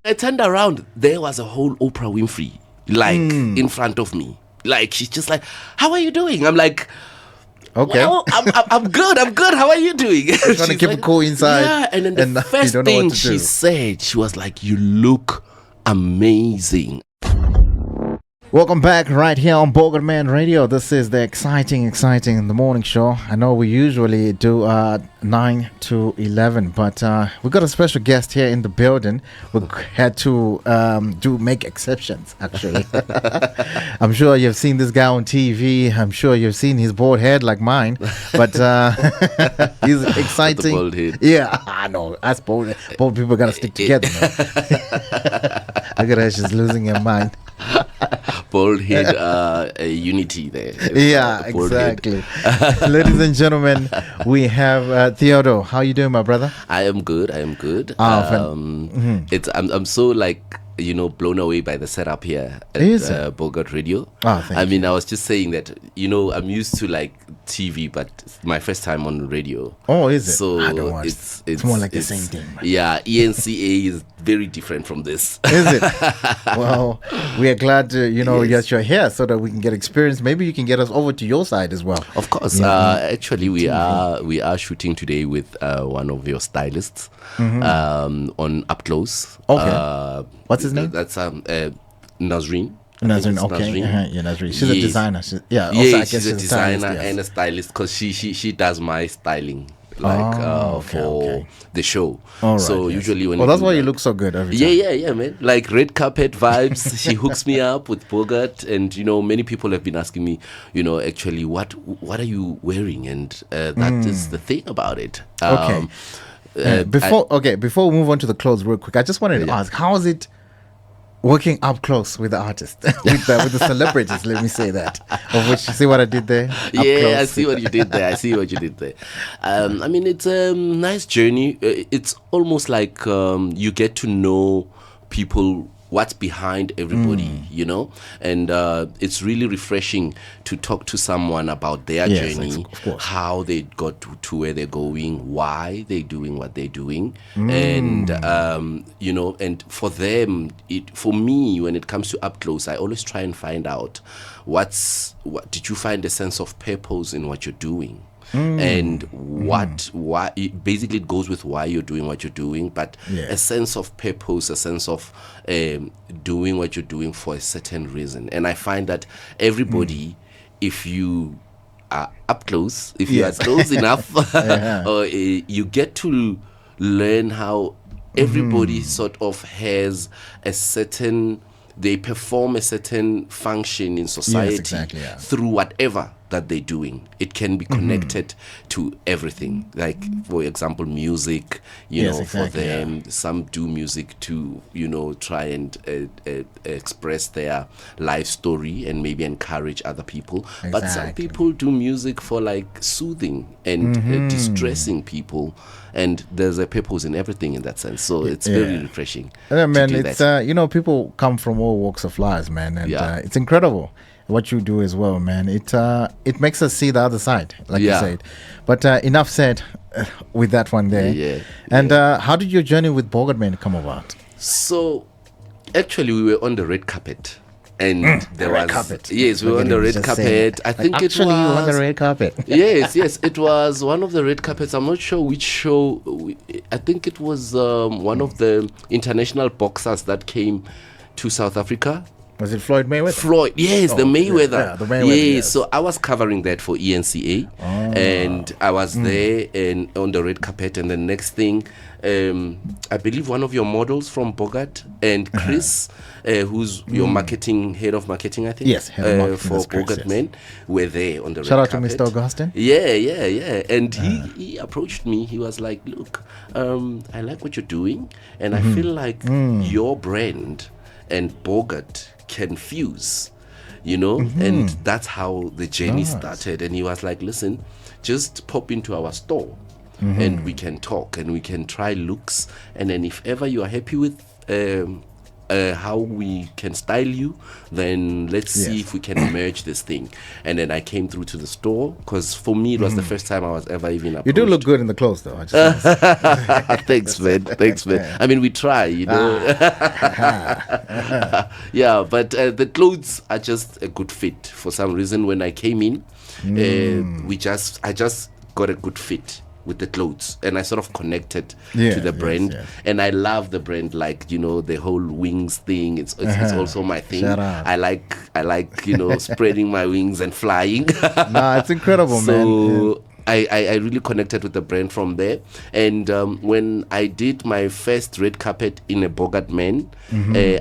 I turned around. There was a whole Oprah Winfrey, like, in front of me. Like, she's just like, how are you doing? I'm like, Okay. well, I'm good. I'm good. How are you doing? Trying to keep it cool inside. Yeah, and then the first thing she said, she was like, you look amazing. Welcome back right here on Bogart Man Radio. This is the exciting the morning show. I know we usually do 9 to 11, but we got a special guest here in the building. We had to make exceptions, actually. I'm sure you've seen this guy on TV. I'm sure you've seen his bald head like mine, but he's exciting. The bald head. Yeah, I know. Us bald people gotta stick together. Look at her, she's losing her mind. Bald head unity there. Yeah, exactly. Ladies and gentlemen, we have Theodor. How you doing, my brother? I am good. I'm so like, blown away by the setup here at Bogart Radio. I mean, I was just saying that, I'm used to like TV, but it's my first time on radio. Oh, is it? So I don't want it's more like the same thing. Yeah, ENCA is very different from this. Is it? Well, we are glad yes, you're here so that we can get experience. Maybe you can get us over to your side as well. Of course. Actually, we are shooting today with one of your stylists on Up Close. Okay. What's his name? That's Nazreen. Nazreen, okay. Yeah, Nazreen. She's a designer. She's a designer and a stylist because she does my styling. For the show. All right, so usually when that's why you look so good every time. Yeah, man. Like red carpet vibes. She hooks me up with Bogart, and many people have been asking me, actually, what are you wearing? And that is the thing about it. Before we move on to the clothes real quick, I just wanted to ask, how is it working up close with the artists, with the celebrities, let me say that. Of which, see what I did there? Yeah, I see what you did there. I mean, it's a nice journey. It's almost like you get to know people, what's behind everybody, and it's really refreshing to talk to someone about their journey, how they got to where they're going, why they're doing what they're doing, and and for them, for me, when it comes to Up Close, I always try and find out what did you find a sense of purpose in what you're doing. And why basically it goes with why you're doing what you're doing, but a sense of purpose, a sense of doing what you're doing for a certain reason. And I find that everybody, if you are up close, if you are close enough, you get to learn how everybody sort of has a certain, they perform a certain function in society through whatever that they're doing. It can be connected to everything. Like, for example, music, for them, some do music to, try and express their life story and maybe encourage other people. But some people do music for like soothing and distressing people. And there's a purpose in everything in that sense. So it's very refreshing. Yeah, man, it's, people come from all walks of life, man. And it's incredible what you do as well, man. It makes us see the other side, like you said. But enough said with that one there. And how did your journey with Bogart Man come about? So, actually, we were on the red carpet. And there was carpet. Yes, we were on the red carpet. I think it was you were on the red carpet. yes, it was one of the red carpets. I'm not sure which show. I think it was one of the international boxers that came to South Africa. Was it Floyd Mayweather? Floyd, yes, the Mayweather. Yeah, the Mayweather. Yes, so I was covering that for ENCA, and I was there and on the red carpet. And the next thing, I believe one of your models from Bogart and Chris, who's your head of marketing, I think. Yes, head of marketing for Bogart Men, were there on the Shout red out carpet. to Mr. Augustine. Yeah. And he approached me. He was like, "Look, I like what you're doing, and I feel like your brand and Bogart can fuse, and that's how the journey started." And he was like, "Listen, just pop into our store and we can talk and we can try looks, and then if ever you are happy with how we can style you, then let's see if we can merge this thing. And then I came through to the store, because for me it was the first time I was ever even approached. You do look good in the clothes, though. Thanks, man. Thanks, man. I mean, we try, Yeah, but the clothes are just a good fit. For some reason, when I came in, I just got a good fit with the clothes, and I sort of connected to the brand. And I love the brand, like, the whole wings thing. It's also my thing. I like spreading my wings and flying. Nah, it's incredible, man. So I really connected with the brand from there. And when I did my first red carpet in a Bogart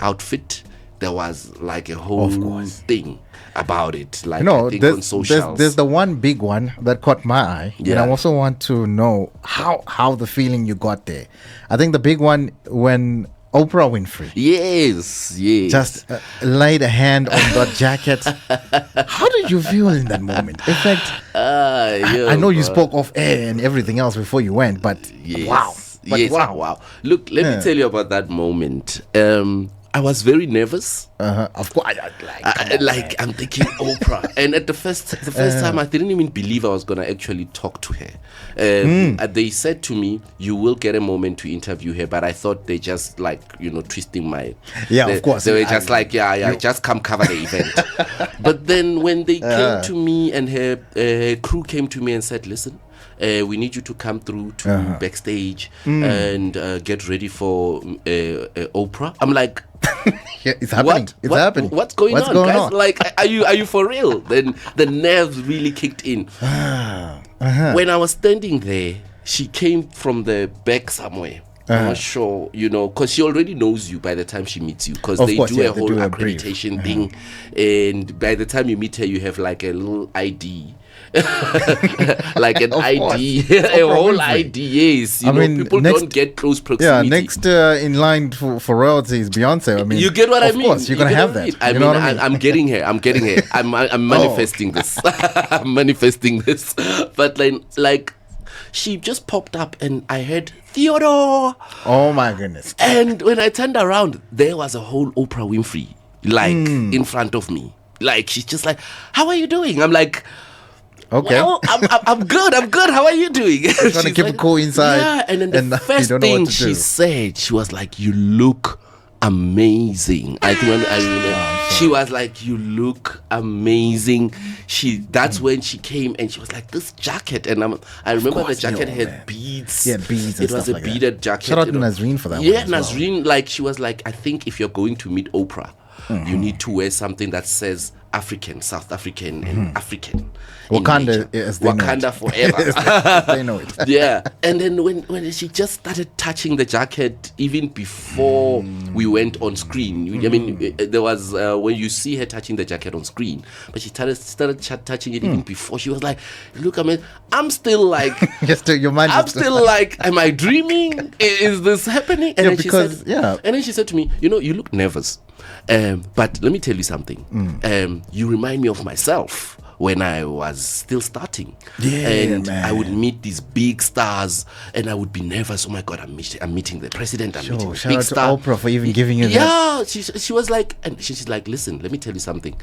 outfit, there was like a whole thing about it. Like, I think on socials. There's the one big one that caught my eye. Yeah. And I also want to know how the feeling you got there. I think the big one when Oprah Winfrey. Yes. Just laid a hand on that jacket. How did you feel in that moment? In fact, I know you spoke off air and everything else before you went, but wow. Wow. Look, let me tell you about that moment. I was very nervous. Of course, I'm thinking Oprah, and at the first time, I didn't even believe I was gonna actually talk to her. They said to me, "You will get a moment to interview her," but I thought they just twisting my. Of course. They were just just come cover the event. But then when they came to me and her crew came to me and said, "Listen, we need you to come through to backstage and get ready for Oprah." I'm like, it's happening. What's going on, guys? Like, are you for real? Then the nerves really kicked in. When I was standing there, she came from the back somewhere. I'm not sure, because she already knows you by the time she meets you, because they do a whole accreditation thing, and by the time you meet her, you have like a little ID. Like an ID, a whole ID. Yes, people don't get close proximity. Next in line for royalty is Beyonce. I mean, you get what I mean. Of course, you're gonna have that. I'm getting her. I'm manifesting this. I'm manifesting this. But like, she just popped up, and I heard Theodor. Oh my goodness! And when I turned around, there was a whole Oprah Winfrey, in front of me. Like, she's just like, "How are you doing?" I'm like, okay. Well, I'm good. How are you doing? Trying to keep it cool inside. Yeah, and then the first thing she said, she was like, "You look amazing." I remember. She was like, "You look amazing." That's when she came, and she was like, "This jacket," and I remember the jacket had beads. Yeah, beads. It was a beaded jacket. Shout out to Nazreen for that. Yeah, Nazreen. Like, she was like, "I think if you're going to meet Oprah, you need to wear something that says African, South African, and African." Wakanda forever. They know it. Yeah. And then when she just started touching the jacket, even before we went on screen, I mean, there was when you see her touching the jacket on screen, but she started touching it even before. She was like, "Look, I mean, I'm still like, your mind. I'm still like, am I dreaming? Is this happening?" And then she said to me, "You look nervous, but let me tell you something. You remind me of myself when I was still starting. And I would meet these big stars, and I would be nervous. Oh my God, I'm meeting the president. I'm meeting the big star." Shout out to Oprah for even giving you that. Yeah, she was like, and she's like, "Listen, let me tell you something.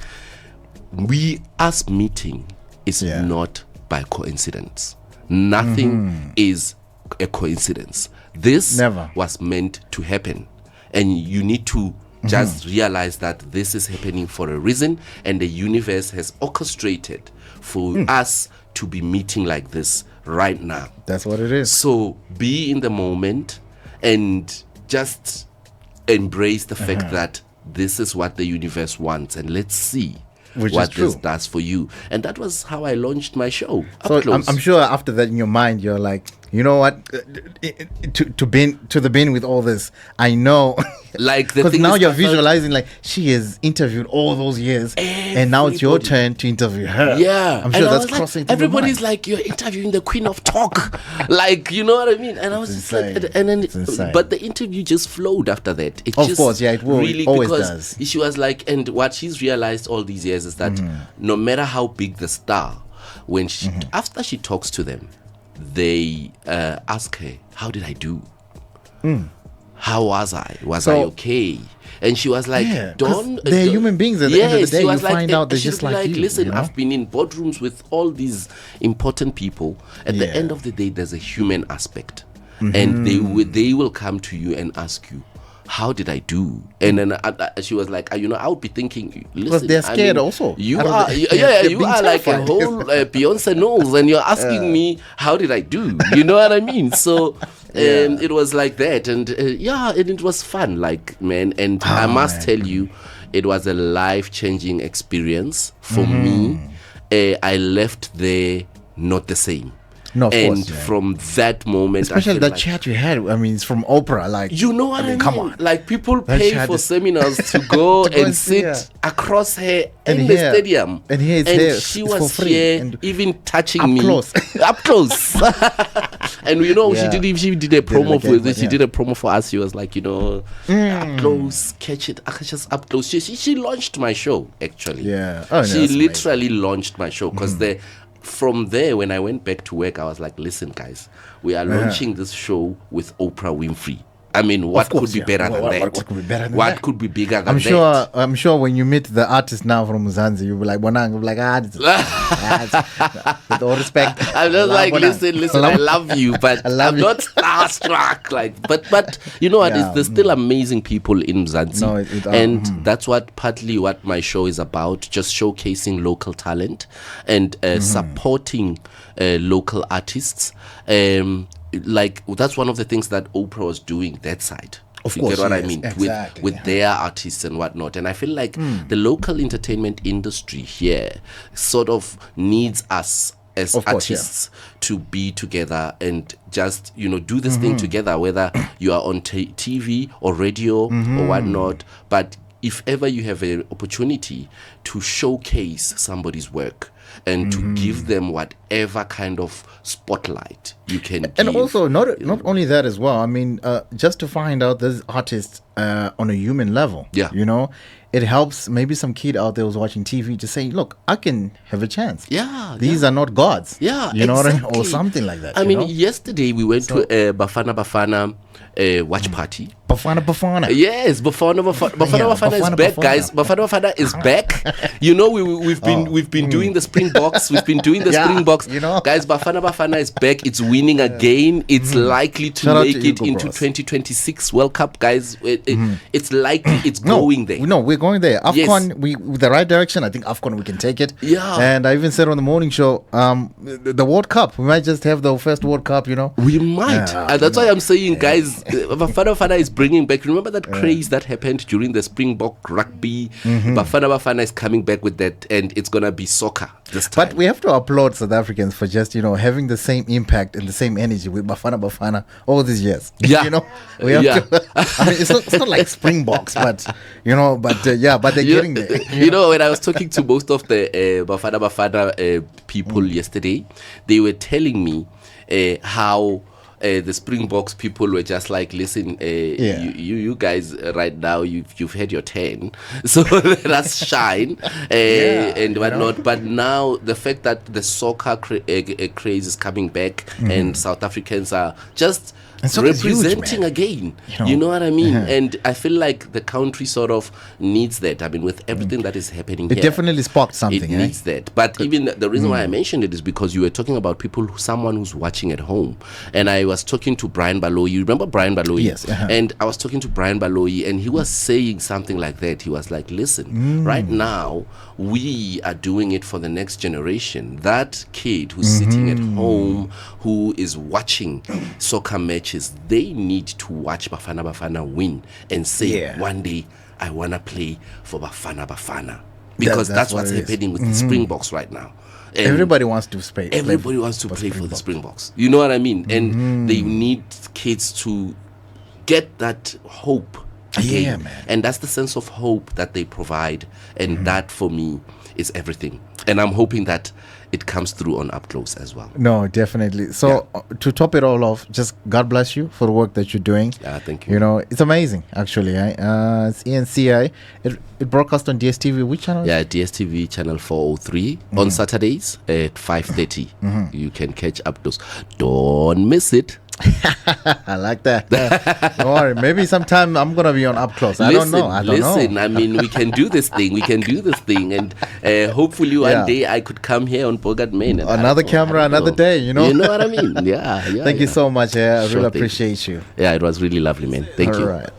Us meeting is not by coincidence. Nothing is a coincidence. This was meant to happen, and you need to just realize that this is happening for a reason, and the universe has orchestrated for us to be meeting like this right now." That's what it is. So be in the moment and just embrace the fact that this is what the universe wants, and let's see what this does for you. And that was how I launched my show. So I'm sure after that, in your mind, you're like, you know what, to the bin with all this. I know, like, because now you're visualizing, like, she has interviewed all those years, and now it's your turn to interview her. Yeah, I'm sure that's crossing. Like, everybody's like, "You're interviewing the queen of talk," like, you know what I mean? And I was just like, and then, but the interview just flowed after that. It of course, it will. Really, it always does. She was like, and what she's realized all these years is that no matter how big the star, when she after she talks to them, they ask her, "How did I do? How was I? Was I okay?" And she was like, Yeah, 'cause Don, they're human beings at the end of the day. she was You find out they're and she'd just be like you, listen, you know? I've been in boardrooms with all these important people. At the Yeah. end of the day, there's a human aspect. Mm-hmm. And they will come to you and ask you, how did I do? And then she was like, I would be thinking, listen, they're scared also. You I don't are, think- yeah, they're you being are like a terrified. whole Beyonce Knowles, and you're asking me, how did I do? You know what I mean? So it was like that, and and it was fun, like, man. And I must tell you, it was a life-changing experience for me. I left there not the same. No, of and course, yeah. from that moment, Especially I feel that like, chat you had. I mean, it's from Oprah. Like, you know what I mean? come on. Like, people That pay chat for is- seminars to go To go and and see sit her. across her And in the here- stadium. and here it's here. she It's for was free. here, And even touching up me close. up close. And Yeah. she did a promo again, for this. but She yeah. did a promo for us. She was like, up close, catch it, just up close. She launched my show actually. Yeah. Oh, no, she that's literally launched my show because from there, when I went back to work, I was like, listen, guys, we are launching this show with Oprah Winfrey. I mean, what course, could be yeah. better than that? What could be better than What that? could be bigger than I'm sure when you meet the artist now from Mzansi, you'll be like, Bonang, you'll be like, with all respect. I'm just like, Bonang. listen, I love you, but love I'm you. not starstruck. Like, but you know what? Yeah, There's still amazing people in Mzansi, No, and that's partly what my show is about. Just showcasing local talent and supporting local artists. Like, that's one of the things that Oprah was doing that side. Of You course, get what I yes, mean? exactly, With their artists and whatnot. And I feel like the local entertainment industry here sort of needs us as Of course, yeah. artists to be together and just, do this thing together, whether you are on TV or radio or whatnot. But if ever you have an opportunity to showcase somebody's work and to give them whatever kind of spotlight you can give. And also, not only that as well. I mean, just to find out this artist on a human level. Yeah. It helps maybe some kid out there who's watching TV to say, look, I can have a chance. Yeah. These are not gods. Yeah, You know what I mean? exactly. Or something like that. I you mean, know? yesterday we went to a Bafana watch party. Bafana. Yes, Bafana is Bafana back, guys. Bafana is back. We've been doing the Springboks. We've been doing the Yeah, Springboks. guys. Bafana is back. It's winning again. It's likely to Shout out make to it Hugo into Bros. 2026 World Cup, guys. It's likely it's going there. No, we're going there. Yes. AFCON, we with the right direction. I think AFCON we can take it. Yeah. And I even said on the morning show, the World Cup, we might just have the first World Cup. We might. Yeah, And that's why I'm saying, guys, Bafana is bringing back. Remember that craze that happened during the Springbok rugby? Bafana is coming back with that, and it's going to be soccer this time. But we have to applaud South Africans for just, having the same impact and the same energy with Bafana all these years. Yeah. We have Yeah. to, I mean, it's not like Springboks, but, but they're getting there. When I was talking to most of the Bafana people yesterday, they were telling me how the Springboks people were just like, listen, you guys right now, you've had your turn, so let us shine and whatnot. But now the fact that the soccer craze is coming back and South Africans are just And soccer's huge, representing man. again, You you know? know what I mean? And I feel like the country sort of needs that. I mean, with everything that is happening It here, definitely sparked something. it needs that. But even the reason why I mentioned it is because you were talking about someone who's watching at home. And I was talking to Brian Baloyi. You remember Brian Baloyi? Yes, And I was talking to Brian Baloyi, and he was saying something like that. He was like, listen, right now, we are doing it for the next generation. That kid who's sitting at home, who is watching soccer matches, they need to watch Bafana win and say, one day, I want to play for Bafana. Because that's what what's it is. happening with the Springboks right now. And Everybody wants to play. everybody wants to play for the Springboks. You know what I mean? And they need kids to get that hope again. Yeah, man. And that's the sense of hope that they provide. And that, for me, is everything. And I'm hoping that it comes through on Up Close as well. No, definitely. So to top it all off, just God bless you for the work that you're doing. Thank you. You know, it's amazing, actually. It's ENCI. It broadcast on DSTV. Which channel? Yeah, DSTV channel 403 on Saturdays at 5:30. You can catch Up Close. Don't miss it. I like that. Don't worry. Maybe sometime I'm gonna be on up close. I don't know. Listen. I mean, we can do this thing. And hopefully one day I could come here on Bogart Main. Another camera, another day. You know what I mean? Yeah. Thank you so much. I really Sure thing. appreciate you. Yeah, it was really lovely, man. Thank you. All right.